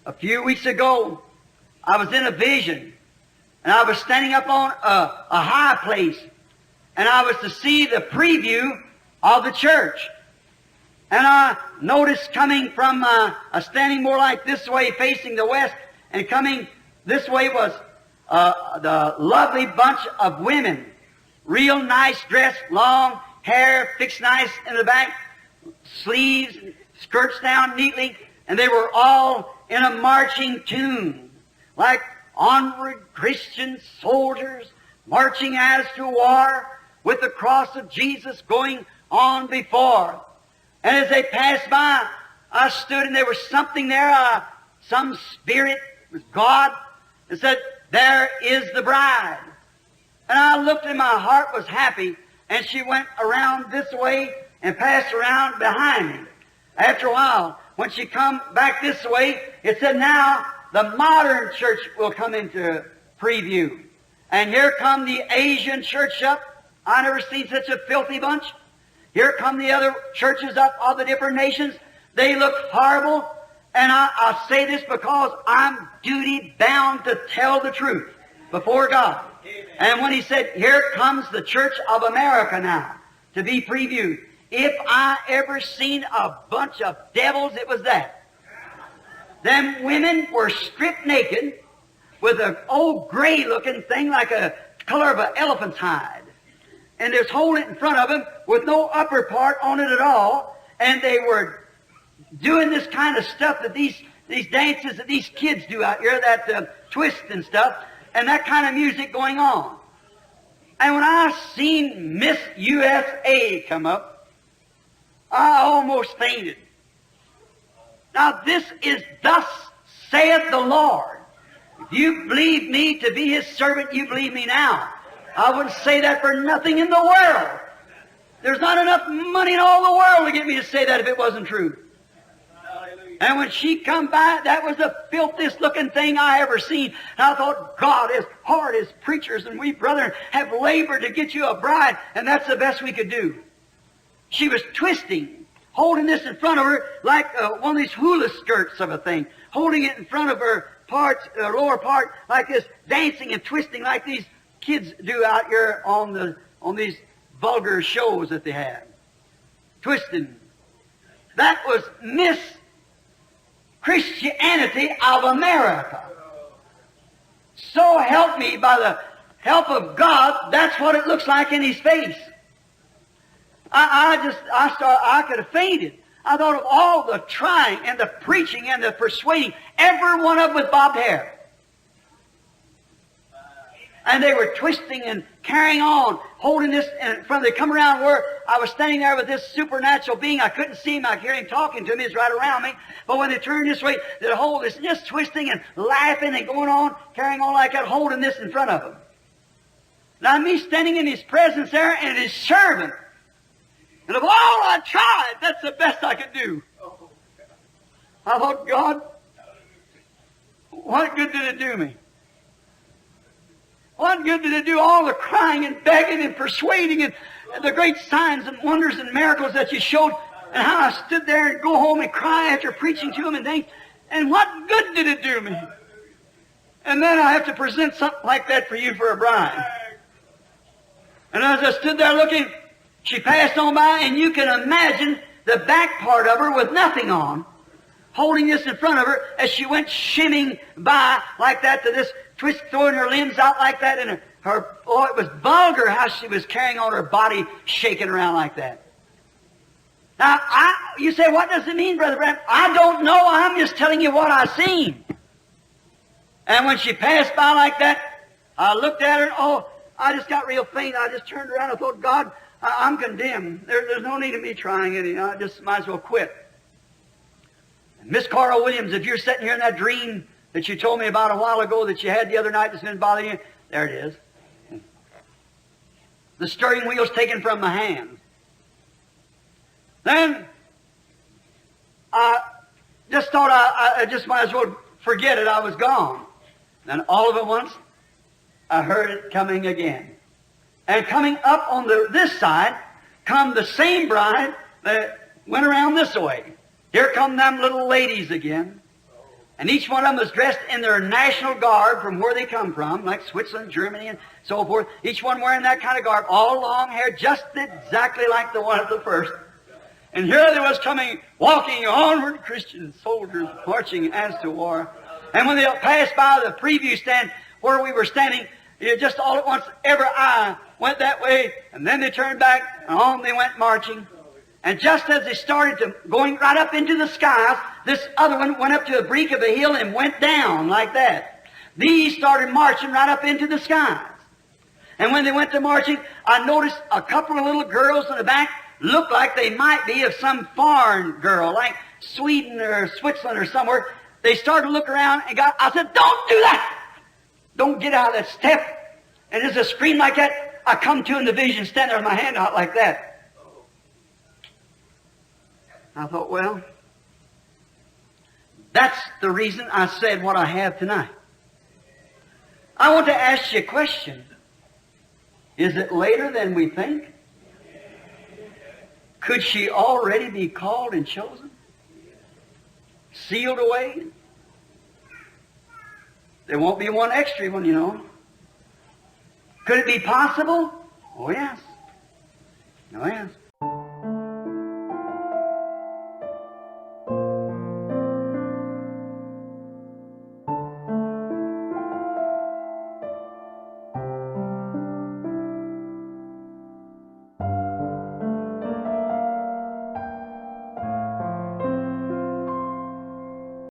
A few weeks ago, I was in a vision, and I was standing up on a high place, and I was to see the preview of the church. And I noticed coming from, standing more like this way, facing the west, and coming this way was the lovely bunch of women. Real nice dress, long hair, fixed nice in the back, sleeves, skirts down neatly, and they were all in a marching tune, like onward Christian soldiers marching as to war with the cross of Jesus going on before. And as they passed by, I stood, and there was something there, some spirit, was God, and said, "There is the bride." And I looked, and my heart was happy, and she went around this way and passed around behind me. After a while, when she come back this way, it said, "Now the modern church will come into preview." And here come the Asian church up. I never seen such a filthy bunch. Here come the other churches up of the different nations. They look horrible. And I say this because I'm duty bound to tell the truth before God. Amen. And when he said, "Here comes the Church of America now to be previewed," if I ever seen a bunch of devils, it was that. Them women were stripped naked with an old gray-looking thing like a color of an elephant's hide. And there's holding it in front of them with no upper part on it at all. And they were doing this kind of stuff that these dances that these kids do out here, that twist and stuff, and that kind of music going on. And when I seen Miss USA come up, I almost fainted. Now this is "Thus saith the Lord." If you believe me to be His servant, you believe me now. I wouldn't say that for nothing in the world. There's not enough money in all the world to get me to say that if it wasn't true. And when she come by, that was the filthiest looking thing I ever seen. And I thought, God, as hard as preachers and we brethren have labored to get you a bride, and that's the best we could do. She was twisting, holding this in front of her like one of these hula skirts of a thing, holding it in front of her parts, lower part like this, dancing and twisting like these kids do out here on these vulgar shows that they have. Twisting. That was Miss Christianity of America. So help me, by the help of God, that's what it looks like in His face. I could have fainted. I thought of all the trying and the preaching and the persuading, every one of them with bobbed hair. And they were twisting and carrying on, holding this, and from they come around where I was standing there with this supernatural being. I couldn't see him. I could hear him talking to me. He's right around me. But when they turned this way, they'd hold this, just twisting and laughing and going on, carrying on like that, holding this in front of them. Now me standing in His presence there and His servant. And of all I tried, that's the best I could do. I thought, God, what good did it do me? What good did it do all the crying and begging and persuading and the great signs and wonders and miracles that you showed, and how I stood there and go home and cry after preaching to Him and things, and what good did it do me? And then I have to present something like that for you for a bride. And as I stood there looking, she passed on by, and you can imagine the back part of her with nothing on, holding this in front of her as she went shimming by like that to this twist, throwing her limbs out like that, and it was vulgar how she was carrying on her body, shaking around like that. Now, you say, what does it mean, Brother Branham? I don't know. I'm just telling you what I seen. And when she passed by like that, I looked at her, and I just got real faint. I just turned around and thought, God, I'm condemned. There's no need of me trying any. I just might as well quit. And Miss Carl Williams, if you're sitting here in that dream that you told me about a while ago that you had the other night that's been bothering you, there it is. The steering wheel's taken from my hand. Then I just thought I just might as well forget it. I was gone. Then all of at once, I heard it coming again. And coming up on this side, come the same bride that went around this way. Here come them little ladies again. And each one of them was dressed in their national garb from where they come from, like Switzerland, Germany, and so forth. Each one wearing that kind of garb, all long hair, just exactly like the one at the first. And here they was coming, walking onward, Christian soldiers marching as to war. And when they passed by the preview stand where we were standing, just all at once, every eye went that way, and then they turned back, and on they went marching. And just as they started to going right up into the skies, this other one went up to a break of a hill and went down like that. These started marching right up into the skies. And when they went to marching, I noticed a couple of little girls in the back looked like they might be of some foreign girl, like Sweden or Switzerland or somewhere. They started to look around and I said, "Don't do that! Don't get out of that step." And there's a scream like that. I come to in the vision, stand there with my hand out like that. I thought, well, that's the reason I said what I have tonight. I want to ask you a question. Is it later than we think? Could she already be called and chosen? Sealed away? There won't be one extra one, you know. Could it be possible? Oh, yes. Oh, yes.